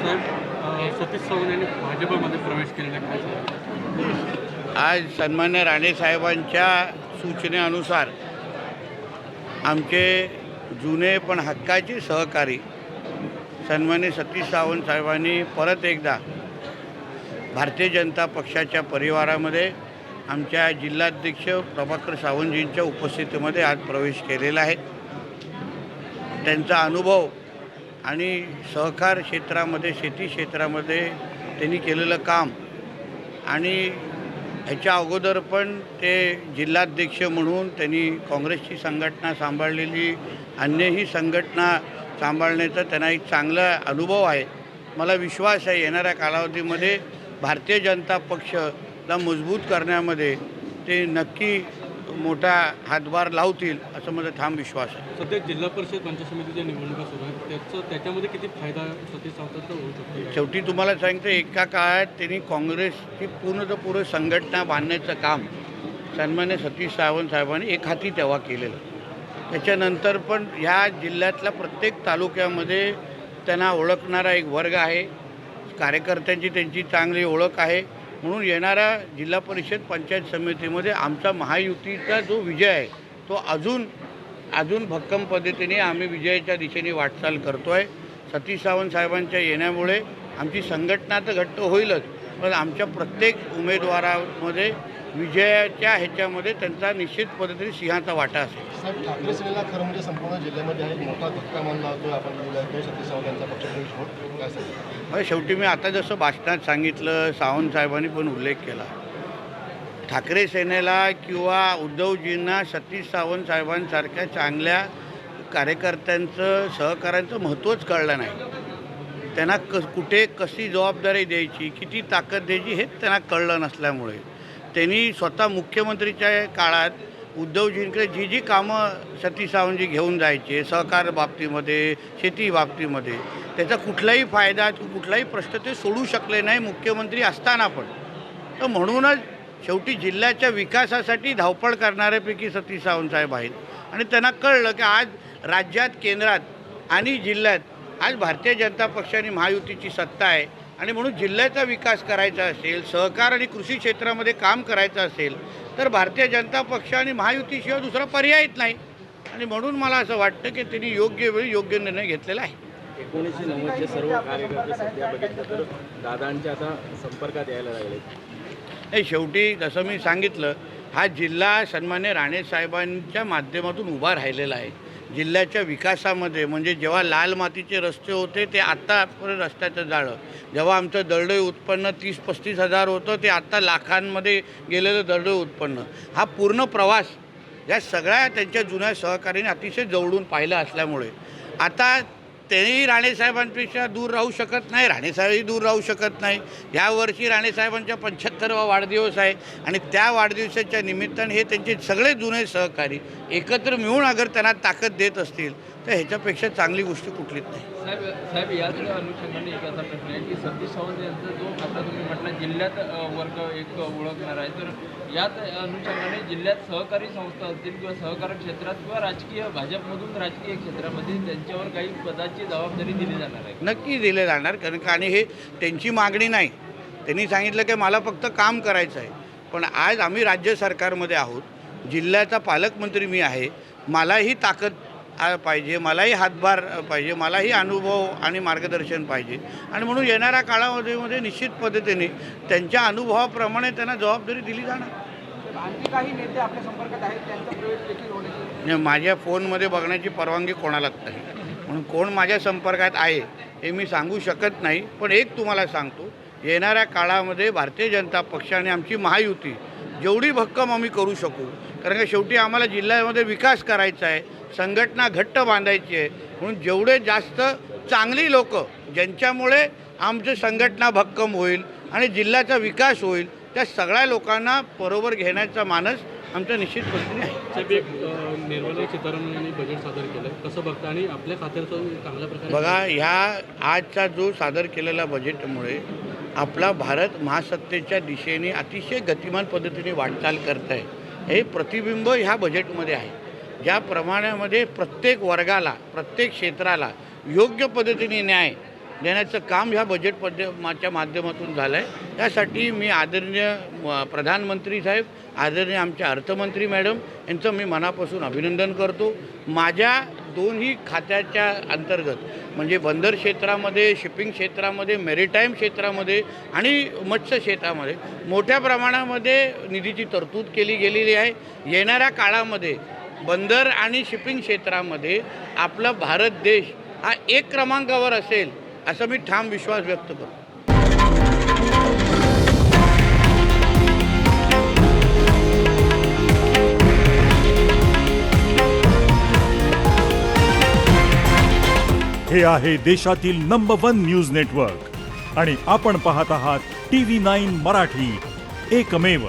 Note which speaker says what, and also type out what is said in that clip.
Speaker 1: सतीश चव्हाण यांनी भाजपमध्ये प्रवेश केलेला काय सांगा?
Speaker 2: आज सन्मान्य राणेसाहेबांच्या सूचनेनुसार आमचे जुने पण हक्काचे सहकारी सन्मान्य सतीश सावंत साहेबांनी परत एकदा भारतीय जनता पक्षाच्या परिवारामध्ये आमच्या जिल्हाध्यक्ष प्रभाकर सावंतजींच्या उपस्थितीमध्ये आज प्रवेश केलेला आहे. त्यांचा अनुभव आणि सहकार क्षेत्रामध्ये, शेती क्षेत्रामध्ये त्यांनी केलेलं काम आणि ह्याच्या अगोदर पण ते जिल्हाध्यक्ष म्हणून त्यांनी काँग्रेसची संघटना सांभाळलेली, अन्यही संघटना सांभाळण्याचा त्यांना एक चांगला अनुभव आहे. मला विश्वास आहे येणाऱ्या कालावधीमध्ये भारतीय जनता पक्षला मजबूत करण्यामध्ये ते नक्की मोठा हातभार लावतील असं माझा ठाम विश्वास आहे.
Speaker 1: सध्या जिल्हा परिषद पंचायत समितीच्या निवडणुका सुरू आहेत, त्याच्यामध्ये किती फायदा सतीश सावंतांचा होऊ शकतो?
Speaker 2: शेवटी तुम्हाला सांगतो, एका काळात त्यांनी काँग्रेसची पूर्ण संघटना बांधण्याचं काम सन्मान्य सतीश सावंत साहेबांनी एक हाती तेव्हा केलेलं. त्याच्यानंतर पण ह्या जिल्ह्यातल्या प्रत्येक तालुक्यामध्ये त्यांना ओळखणारा एक वर्ग आहे, कार्यकर्त्यांची त्यांची चांगली ओळख आहे. म्हणून येणाऱ्या जिल्हा परिषद पंचायत समितीमध्ये आमचा महायुतीचा जो विजय आहे तो अजून भक्कम पद्धतीने आम्ही विजयाच्या दिशेने वाटचाल करतो आहे. सतीश सावंत साहेबांच्या येण्यामुळे आमची संघटना तर घट्ट होईलच, पण आमच्या प्रत्येक उमेदवारामध्ये विजयाच्या ह्याच्यामध्ये त्यांचा निश्चित पद्धतीने सिंहाचा वाटा असेल.
Speaker 3: साहेब, ठाकरे सेनेला खरं म्हणजे संपूर्ण जिल्ह्यामध्ये एक मोठा धक्का मानला जातो आपण तो सतीश सावंत यांचा पक्षप्रवेश होत काय सांगितलं?
Speaker 2: शेवटी मी आता जसं भाषणात सांगितलं, सावंत साहेबांनी पण उल्लेख केला, ठाकरे सेनेला किंवा उद्धवजींना सतीश सावंत साहेबांसारख्या चांगल्या कार्यकर्त्यांचं, सहकाऱ्यांचं महत्त्वच कळलं नाही. त्यांना कुठे कशी जबाबदारी द्यायची, किती ताकद द्यायची हे त्यांना कळलं नसल्यामुळे त्यांनी स्वतः मुख्यमंत्रीच्या काळात उद्धवजींकडे जी कामं सतीश सावंतजी घेऊन जायचे, सहकार बाबतीमध्ये, शेती बाबतीमध्ये, त्याचा कुठलाही फायदा, कुठलाही प्रश्न ते सोडू शकले नाही मुख्यमंत्री असताना पण. तर म्हणूनच शेवटी जिल्ह्याच्या विकासासाठी धावपळ करणाऱ्यापैकी सतीश सावंत साहेब आहेत. आणि त्यांना कळलं की आज राज्यात, केंद्रात आणि जिल्ह्यात आज भारतीय जनता पक्ष आणि महायुतीची सत्ता आहे. आणि म्हणून जिल्ह्याचा विकास करायचा असेल, सहकार आणि कृषी क्षेत्रामध्ये काम करायचं असेल तर भारतीय जनता पक्ष आणि महायुतीशिवाय दुसरा पर्यायच नाही. आणि म्हणून मला असं वाटतं की त्यांनी योग्य वेळी योग्य निर्णय घेतलेला आहे.
Speaker 4: 1990चे सर्व कार्यकर्ते सध्या बघितलं तर दादांच्या आता संपर्कात यायला लागले.
Speaker 2: नाही, शेवटी जसं मी सांगितलं, हा जिल्हा सन्मान्य राणेसाहेबांच्या माध्यमातून उभा राहिलेला आहे. जिल्ह्याच्या विकासामध्ये म्हणजे जेव्हा लाल मातीचे रस्ते होते ते आत्तापर्यंत रस्त्याचं जाळं, जेव्हा आमचं दरडोई उत्पन्न 30-35 हजार होतं ते आत्ता लाखांमध्ये गेलेलं दरडोई उत्पन्न, हा पूर्ण प्रवास या सगळ्या त्यांच्या जुन्या सहकार्याने अतिशय जवळून पाहिलं असल्यामुळे आता त्यांनी राणेसाहेबांपेक्षा दूर राहू शकत नाही, राणेसाहेबही दूर राहू शकत नाही. यावर्षी राणेसाहेबांच्या 75वा वाढदिवस आहे आणि त्या वाढदिवसाच्या निमित्ताने हे त्यांचे सगळे जुने सहकारी एकत्र मिळून अगर त्यांना ताकद देत असतील तर ह्याच्यापेक्षा चांगली गोष्ट कुठलीच नाही.
Speaker 5: साहेब याच अनुषंगाने एक असा प्रश्न आहे की सतीश सावंत यांचा जो आता तुम्ही म्हटलं जिल्ह्यात वर्ग एक ओळखणार आहे, तर याच अनुषंगाने जिल्ह्यात सहकारी संस्था असतील किंवा सहकारी क्षेत्रात किंवा राजकीय भाजपमधून राजकीय क्षेत्रामध्ये त्यांच्यावर काही पदाची जबाबदारी दिली जाणार आहे?
Speaker 2: नक्की दिले जाणार, कारण का आणि हे त्यांची मागणी नाही. त्यांनी सांगितलं की मला फक्त काम करायचं आहे. पण आज आम्ही राज्य सरकारमध्ये आहोत, जिल्ह्याचा पालकमंत्री मी आहे, मलाही ताकद पाहिजे, मलाही हातभार पाहिजे, मलाही अनुभव आणि मार्गदर्शन पाहिजे. आणि म्हणून येणाऱ्या काळामध्ये निश्चित पद्धतीने त्यांच्या अनुभवाप्रमाणे त्यांना जबाबदारी दिली जाणार.
Speaker 5: आणखी काही नेते आपल्या संपर्कात आहेत, त्यांचा प्रवेश देखील होण्याची
Speaker 2: माझ्या फोनमध्ये बघण्याची परवानगी कोणालाच नाही, म्हणून कोण माझ्या संपर्कात आहे हे मी सांगू शकत नाही. पण एक तुम्हाला सांगतो, येणाऱ्या काळामध्ये भारतीय जनता पक्ष आणि आमची महायुती जेवढी भक्कम आम्ही करू शकू, कारण का शेवटी आम्हाला जिल्ह्यामध्ये विकास करायचा आहे, संघटना घट्ट बांधायची आहे. म्हणून जेवढे जास्त चांगली लोक ज्यांच्यामुळे आमची संघटना भक्कम होईल आणि जिल्ह्याचा विकास होईल त्या सगळ्या लोकांना बरोबर घेण्याचा मानस आमचा निश्चित पद्धतीने आहे.
Speaker 1: साहेब, एक निर्मला सीतारामन यांनी बजेट सादर केलं, कसं बघता आणि आपल्या खात्याचं चांगल्या प्रकारे
Speaker 2: बघा, ह्या आजचा जो सादर केलेला बजेटमुळे आपला भारत महासत्तेच्या दिशेने अतिशय गतिमान पद्धतीने वाटचाल करत आहे, हे प्रतिबिंब ह्या बजेटमध्ये आहे. ज्या प्रमाणामध्ये प्रत्येक वर्गाला, प्रत्येक क्षेत्राला योग्य पद्धतीने न्याय देण्याचं काम ह्या बजेटच्या माध्यमातून झालं आहे. त्यासाठी मी आदरणीय प्रधानमंत्री साहेब, आदरणीय आमच्या अर्थमंत्री मॅडम यांचं मी मनापासून अभिनंदन करतो. माझ्या दोन्ही खात्याच्या अंतर्गत म्हणजे बंदर क्षेत्रामध्ये, शिपिंग क्षेत्रामध्ये, मेरिटाईम क्षेत्रामध्ये आणि मत्स्य क्षेत्रामध्ये मोठ्या प्रमाणामध्ये निधीची तरतूद केली गेलेली आहे. येणाऱ्या काळामध्ये बंदर आणि शिपिंग क्षेत्रामध्ये आपला भारत देश हा 1 क्रमांकावर असेल असा मी ठाम विश्वास व्यक्त करतो.
Speaker 6: हे आहे देशातील नंबर 1 न्यूज नेटवर्क आणि आपण पाहत आहात TV9 मराठी, एकमेव.